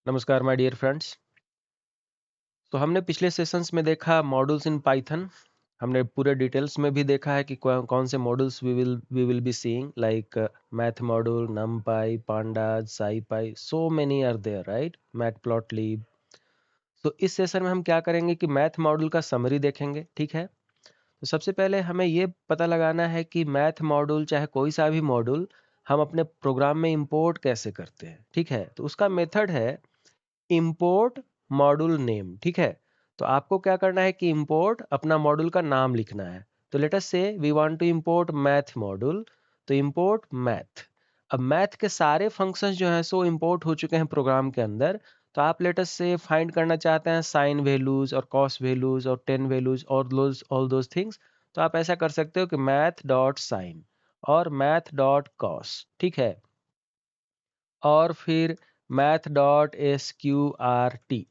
नमस्कार my dear friends. तो हमने पिछले सेशंस में देखा मॉड्यूल्स इन पाइथन। हमने पूरे डिटेल्स में भी देखा है कि कौन से modules we will be seeing like math module, NumPy, pandas, SciPy, so many are there, right? Matplotlib. तो इस सेशन में हम क्या करेंगे कि मैथ मॉड्यूल का समरी देखेंगे, ठीक है? तो सबसे पहले हमें ये पता लगाना है कि मैथ मॉड्यूल चाहे कोई सा भी मॉड्यूल हम अपने प्रोग्राम में इंपोर्ट कैसे करते हैं, ठीक है? तो उसका मेथड है इंपोर्ट मॉड्यूल नेम, ठीक है? तो आपको क्या करना है कि इंपोर्ट अपना मॉड्यूल का नाम लिखना है। तो let us say we want to import math module, तो इंपोर्ट मैथ। अब मैथ के सारे फंक्शंस जो हैं सो इंपोर्ट हो चुके हैं प्रोग्राम के अंदर। तो आप लेट अस से फाइंड करना चाहते हैं साइन वैल्यूज और कॉस वैल्यूज और टेन वैल्यूज और ऑल दोज थिंग्स। तो आप ऐसा कर सकते हो कि मैथ डॉट साइन और मैथ डॉट कॉस, ठीक है? और फिर math dot S Q R T,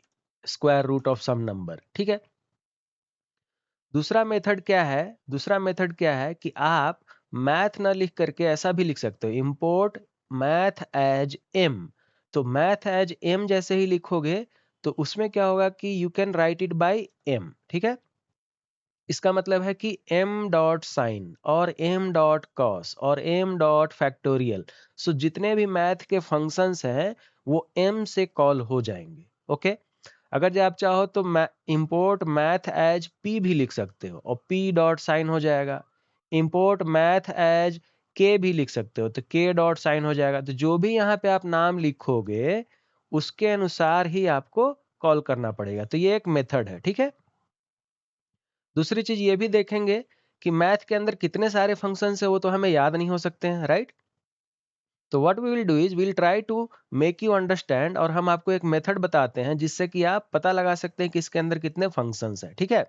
square root of some number, ठीक है? दूसरा मेथड क्या है कि आप मैथ ना लिख करके ऐसा भी लिख सकते हो, इंपोर्ट मैथ एज एम। तो मैथ एज एम जैसे ही लिखोगे तो उसमें क्या होगा कि you can write it by M, ठीक है? इसका मतलब है कि m डॉट साइन और m डॉट कॉस और m डॉट फैक्टोरियल, सो जितने भी मैथ के फंक्शंस हैं वो m से कॉल हो जाएंगे, ओके? अगर जो आप चाहो तो इंपोर्ट मैथ एज p भी लिख सकते हो और p डॉट साइन हो जाएगा। इंपोर्ट मैथ एज k भी लिख सकते हो तो k डॉट साइन हो जाएगा। तो जो भी यहाँ पे आप नाम लिखोगे उसके अनुसार ही आपको कॉल करना पड़ेगा। तो ये एक मेथड है, ठीक है? दूसरी चीज ये भी देखेंगे कि मैथ के अंदर कितने सारे फंक्शंस है वो तो हमें याद नहीं हो सकते हैं, राइट? तो what we will do is will try to make you understand, और हम आपको एक मेथड बताते हैं जिससे कि आप पता लगा सकते हैं कि इसके अंदर कितने फंक्शंस हैं, ठीक है?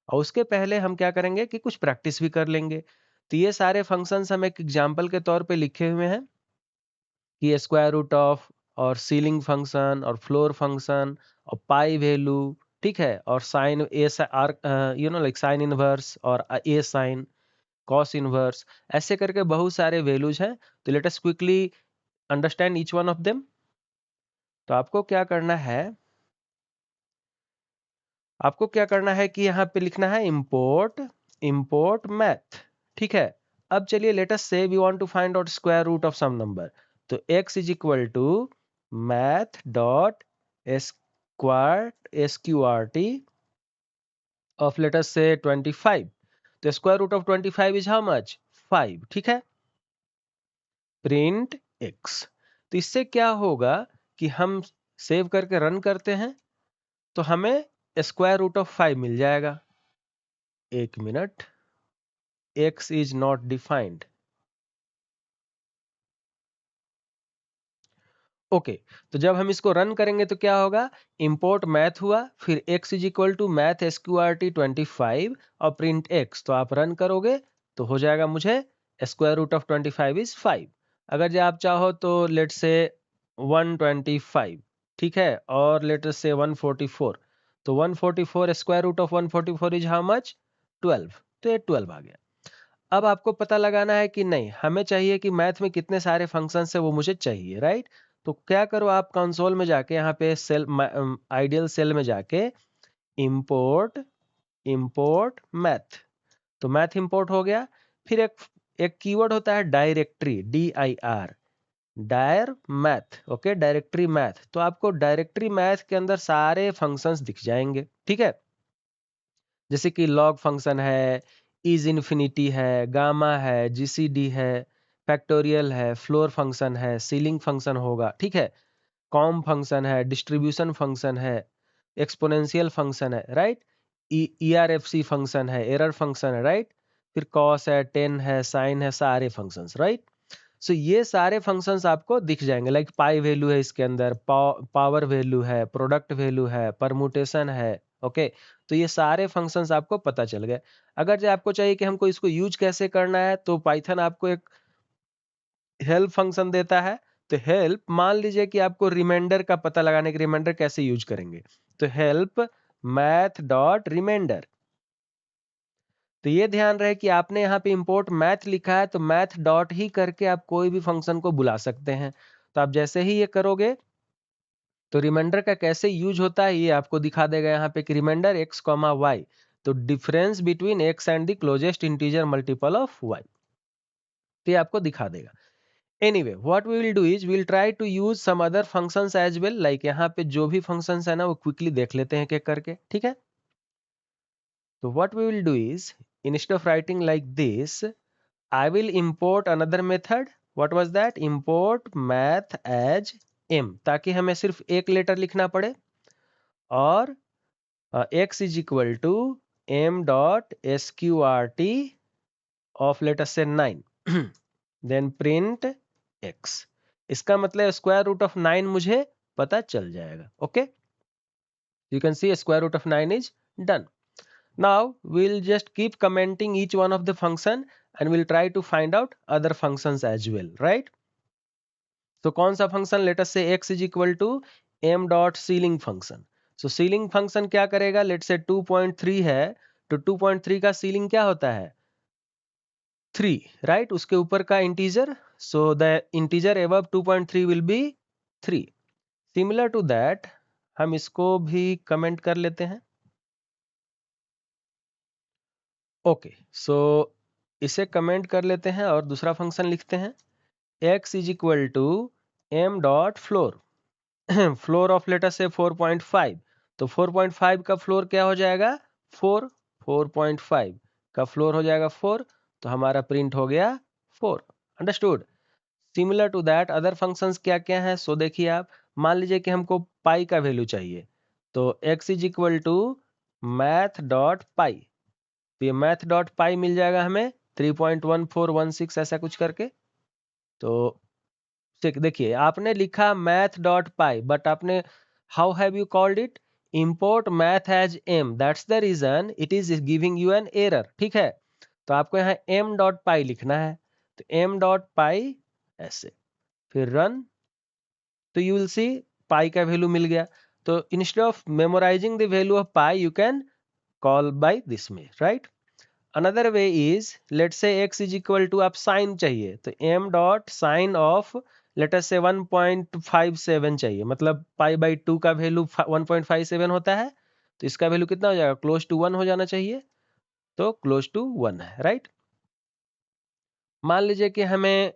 और उसके पहले हम क्या करेंगे कि कुछ प्रैक्टिस भी कर लेंगे। तो ये सारे फंक्शंस हम एक एग्जाम्पल के तौर पे लिखे हुए हैं कि स्क्वायर रूट ऑफ और सीलिंग फंक्शन और फ्लोर फंक्शन और पाई वैल्यू, ठीक है? और sine A R, like sine inverse और ए साइन, कॉस इनवर्स, ऐसे करके बहुत सारे वैल्यूज हैं। तो let us quickly understand each one of them. तो आपको क्या करना है कि यहाँ पे लिखना है इंपोर्ट इंपोर्ट मैथ, ठीक है? अब चलिए let us say we want to find out square root of some number. तो x is equal to math dot square SQRT of let us say 25। तो square root of 25 is how much? 5, ठीक है? Print x। तो इससे क्या होगा कि हम सेव करके रन करते हैं तो हमें स्क्वायर रूट ऑफ 5 मिल जाएगा। एक minute, x is not defined. Okay, तो जब हम इसको रन करेंगे तो क्या होगा? इंपोर्ट मैथ हुआ, फिर x is equal to math SQRT 25 और प्रिंट x। तो आप रन करोगे तो हो जाएगा मुझे स्क्वायर रूट ऑफ 25 इज 5। अगर जो आप चाहो तो लेट से 125, ठीक है? और लेट से 144। तो 144 square root of 144 is how much? 12। तो ये 12 आ गया। अब आपको पता लगाना है कि नहीं, हमें चाहिए कि मैथ में कितने सारे फंक्शंस है वो मुझे चाहिए, राइट? तो क्या करो, आप कंसोल में जाके यहाँ पे सेल आइडियल सेल में जाके इंपोर्ट इंपोर्ट मैथ। तो मैथ इंपोर्ट हो गया। फिर एक एक कीवर्ड होता है directory, DIR, dir math, okay? Directory math. तो आपको डायरेक्टरी मैथ के अंदर सारे फंक्शंस दिख जाएंगे, ठीक है? जैसे कि लॉग फंक्शन है, इज इन्फिनिटी है, गामा है, GCD है, फैक्टोरियल है, फ्लोर फंक्शन है, सीलिंग फंक्शन होगा, ठीक है? कॉम फंक्शन है, डिस्ट्रीब्यूशन फंक्शन है, एक्सपोनेंशियल फंक्शन है, राइट? ERFC फंक्शन है, एरर फंक्शन है, राइट? फिर कॉस है, टेन है, साइन है, सारे फंक्शंस, राइट? सो ये सारे फंक्शंस आपको दिख जाएंगे। लाइक पाई वैल्यू है इसके अंदर, पावर वैल्यू है, प्रोडक्ट वैल्यू है, परमुटेशन है, ओके? तो ये सारे फंक्शंस आपको पता चल गए। अगर जो आपको चाहिए कि हमको इसको यूज कैसे करना है तो पाइथन आपको एक हेल्प फंक्शन देता है। तो हेल्प, मान लीजिए कि आपको रिमाइंडर का पता लगाने के, रिमाइंडर कैसे यूज करेंगे? तो हेल्प मैथ डॉट रिमाइंडर। तो ये ध्यान रहे कि आपने यहाँ पे इंपोर्ट मैथ लिखा है तो मैथ डॉट ही करके आप कोई भी फंक्शन को बुला सकते हैं। तो आप जैसे ही ये करोगे तो रिमाइंडर का कैसे यूज होता है ये आपको दिखा देगा यहाँ पे कि रिमाइंडर x, y, तो difference between x and the closest integer multiple of y, तो ये आपको दिखा देगा। Anyway what we will do is we will try to use some other functions as well, like यहाँ पे जो भी फंक्शंस है ना वो क्विकली देख लेते हैं एक करके, ठीक है। तो what we will do is instead of writing like this, I will import another method. What was that? Import math as m, ताकि हमें सिर्फ एक लेटर लिखना पड़े, और x is equal to m dot sqrt of let us say 9 then print x। इसका मतलब square root of 9 मुझे पता चल जाएगा। Okay, you can see square root of 9 is done. Now we'll just keep commenting each one of the function and we'll try to find out other functions as well, right? So कौन सा function? Let us say x is equal to m dot ceiling function. So ceiling function क्या करेगा? Let's say 2.3 है, तो 2.3 का ceiling क्या होता है? 3, right? उसके ऊपर का integer, so the integer above 2.3 will be 3. Similar to that, हम इसको भी comment कर लेते हैं। ओके, सो इसे कमेंट कर लेते हैं और दूसरा फंक्शन लिखते हैं, x is equal to m dot floor, floor of let's say 4.5, तो 4.5 का फ्लोर क्या हो जाएगा? 4, 4.5 का फ्लोर हो जाएगा 4, तो हमारा प्रिंट हो गया 4। Understood? Similar to that other functions क्या क्या है, सो देखिए आप, मान लीजिए कि हमको पाई का वैल्यू चाहिए, तो x is equal to math dot pi, तो ये मैथ डॉट पाई मिल जाएगा हमें 3.1416 ऐसा कुछ करके। तो देखिए आपने लिखा मैथ डॉट पाई, बट आपने how have you called it? Import math as M, that's the reason it is giving you an error, ठीक है। तो आपको यहाँ एम डॉट पाई लिखना है, तो एम डॉट पाई ऐसे, फिर रन, तो यू विल सी पाई का वैल्यू मिल गया। तो instead of memorising the value of pi you can call by this में, right. Another way is, let say x is equal to, आप साइन चाहिए, तो m dot sine of let us say 1.57 चाहिए, मतलब pi by 2 का value 1.57 होता है, तो इसका वैल्यू कितना हो जाएगा? क्लोज टू 1 हो जाना चाहिए, तो क्लोज टू 1 है, राइट। मान लीजिए कि हमें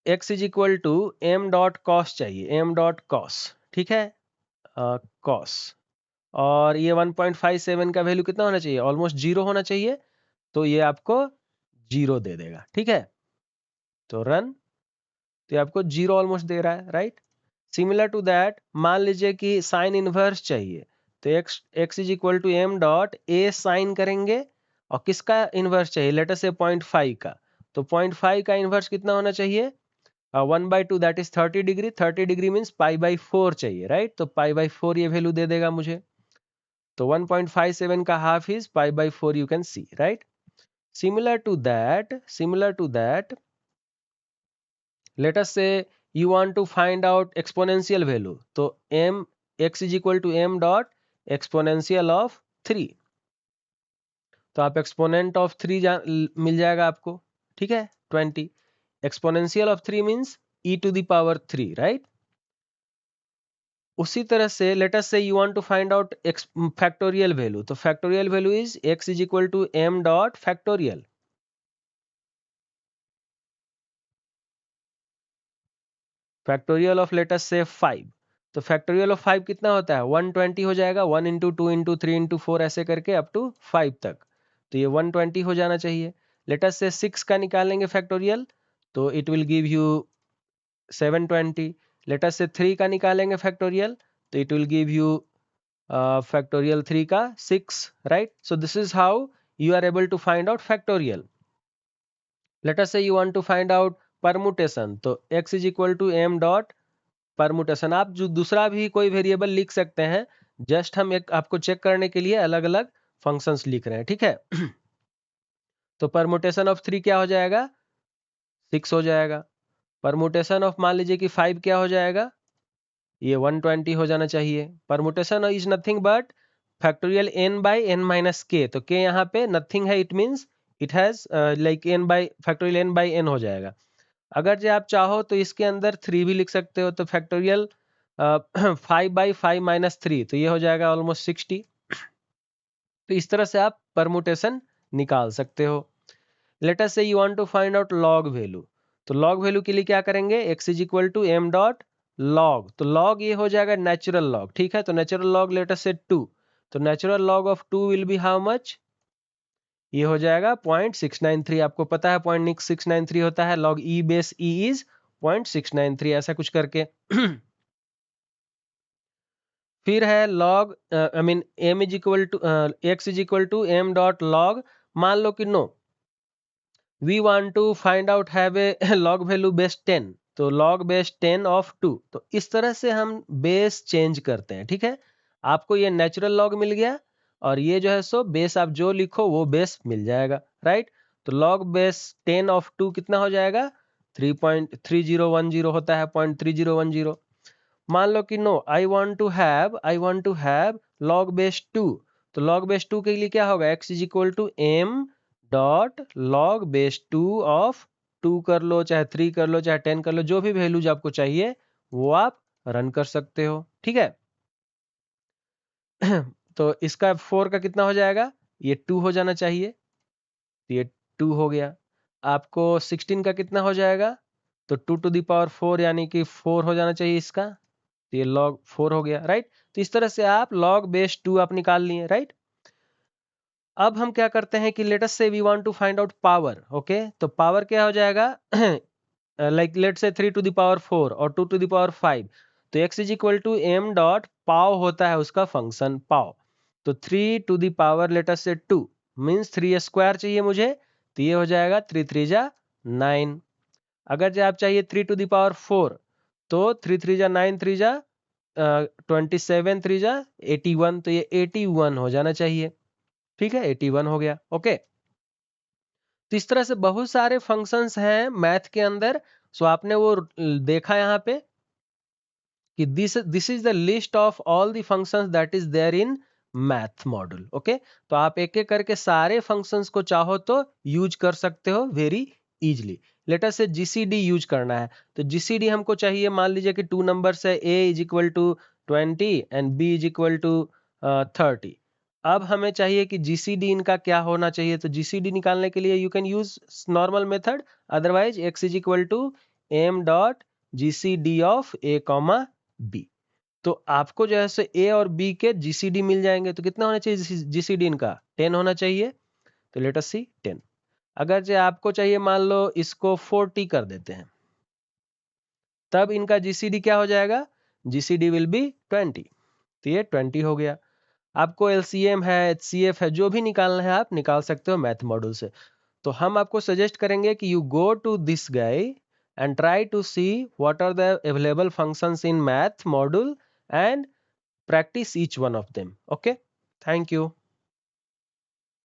x is equal to m dot cos चाहिए, m डॉट कॉस, ठीक है, कॉस, और ये 1.57 का वैल्यू कितना होना चाहिए? ऑलमोस्ट 0 होना चाहिए, तो ये आपको 0 दे देगा, ठीक है। तो रन, तो ये आपको 0 ऑलमोस्ट दे रहा है, राइट। सिमिलर टू दैट मान लीजिए कि साइन इनवर्स चाहिए, तो x is equal to m dot A sine करेंगे, और किसका इनवर्स चाहिए? लेट अस से 0.5 का, तो 0.5 का इनवर्स कितना होना चाहिए? 1/2, that is 30 degree, 30 degree means pi by 4 चाहिए, राइट। तो पाई बाई 4 ये वैल्यू दे देगा मुझे, तो 1.57 का half is pi by 4, you can see, right. Similar to that let us say you want to find out exponential value, तो m x is equal to m dot exponential of 3, तो आप exponent of 3 मिल जाएगा आपको, ठीक है, 20। exponential of 3 means e to the power 3, right। उसी तरह से let us say you want to find out factorial value, तो factorial value is x is equal to m dot factorial, factorial of let us से 5, तो factorial of 5 कितना होता है? 120 हो जाएगा, 1 इंटू 2 इंटू 3 इंटू 4 ऐसे करके अप टू 5 तक, तो ये 120 हो जाना चाहिए। लेट अस से 6 का निकालेंगे फैक्टोरियल, तो it will give you 720। Late us से 3 का निकालेंगे फैक्टोरियल, तो it will give you factorial 3 का 6, right. So this is how you are able to find out factorial. Let us say you want to find out permutation, तो x is equal to m dot permutation, आप जो दूसरा भी कोई variable लिख सकते हैं, जस्ट हम एक आपको चेक करने के लिए अलग अलग फंक्शंस लिख रहे हैं, ठीक है। तो परमुटेशन ऑफ 3 क्या हो जाएगा? 6 हो जाएगा। परमुटेशन ऑफ मान लीजिए कि 5 क्या हो जाएगा? ये 120 हो जाना चाहिए। Permutation is nothing but factorial n by n minus के, तो के यहाँ पे नथिंग है, it means it has like n by factorial n by n हो जाएगा। अगर जो आप चाहो तो इसके अंदर 3 भी लिख सकते हो, तो फैक्टोरियल 5/5 - 3 तो ये हो जाएगा ऑलमोस्ट 60। तो इस तरह से आप परमुटेशन निकाल सकते हो। Let us say you want to find out log value, तो लॉग वैल्यू के लिए क्या करेंगे, x is equal to m dot log, तो लॉग ये हो जाएगा नेचुरल लॉग, ठीक है। तो natural log late us say 2, तो natural log of 2 will be how much, ये हो जाएगा 0.693। आपको पता है 0.693 होता है, log E base E is 0.693, ऐसा कुछ करके। फिर है log I mean m is equal to x is equal to m dot log, मान लो कि no we want to find out have a log value base 10, तो लॉग बेस 10 ऑफ 2, तो इस तरह से हम बेस चेंज करते हैं, ठीक है। आपको ये नेचुरल लॉग मिल गया और ये जो है सो बेस आप जो लिखो वो बेस मिल जाएगा, राइट। तो लॉग बेस 10 ऑफ 2 कितना हो जाएगा, 3.3010 होता है, 0.3010। मान लो कि no I want to have log base 2, तो लॉग बेस 2 के लिए क्या होगा, x is equal to m dot log base 2 of 2 कर लो, चाहे 3 कर लो, चाहे 10 कर लो, जो भी वैल्यूज आपको चाहिए वो आप रन कर सकते हो, ठीक है। तो इसका 4 का कितना हो जाएगा, ये 2 हो जाना चाहिए, तो ये 2 हो गया। आपको 16 का कितना हो जाएगा, तो 2 टू द पावर 4 यानी कि 4 हो जाना चाहिए इसका, तो ये log 4 हो गया, राइट। तो इस तरह से आप log बेस 2 आप निकाल लिए, राइट। अब हम क्या करते हैं कि let us say we want to find out power, okay. तो पावर क्या हो जाएगा, लाइक लेट से 3 टू द पावर 4 और 2 टू द पावर 5, तो x is equal to m dot pow होता है उसका फंक्शन पाव, तो 3 to the power let us say 2 means 3 square चाहिए मुझे, तो ये हो जाएगा 3 3 जा 9। अगर जो आप चाहिए 3 टू द पावर 4, तो 3 3 जा 9, 3 जा 27, 3 जा 81, तो ये 81 हो जाना चाहिए, ठीक है, 81 हो गया, ओके। तो इस तरह से बहुत सारे फंक्शंस हैं मैथ के अंदर। सो आपने वो देखा यहाँ पे कि this is the list of all the functions that is there in math module, okay. तो आप एक एक करके सारे फंक्शंस को चाहो तो यूज कर सकते हो वेरी इजिली। लेट अस से जीसीडी यूज करना है, तो जीसीडी हमको चाहिए, मान लीजिए कि 2 नंबर्स है, a is equal to 20 and b is equal to 30। अब हमें चाहिए कि जीसीडी इनका क्या होना चाहिए, तो जीसीडी निकालने के लिए you can use normal method, otherwise x is equal to m dot GCD of a comma b। तो आपको जो है सो a और b के जीसीडी मिल जाएंगे, तो कितना होना चाहिए जीसीडी इनका, 10 होना चाहिए, तो लेट अस सी 10। अगर जो आपको चाहिए मान लो इसको 40 कर देते हैं, तब इनका जीसीडी क्या हो जाएगा, जीसीडी विल बी 20, तो ये 20 हो गया। आपको एलसीएम है, एचसीएफ है, जो भी निकालना है आप निकाल सकते हो मैथ मॉड्यूल से। तो हम आपको सजेस्ट करेंगे कि you go to this guy and try to see what are the available functions in math module and practice each one of them, okay। Thank you।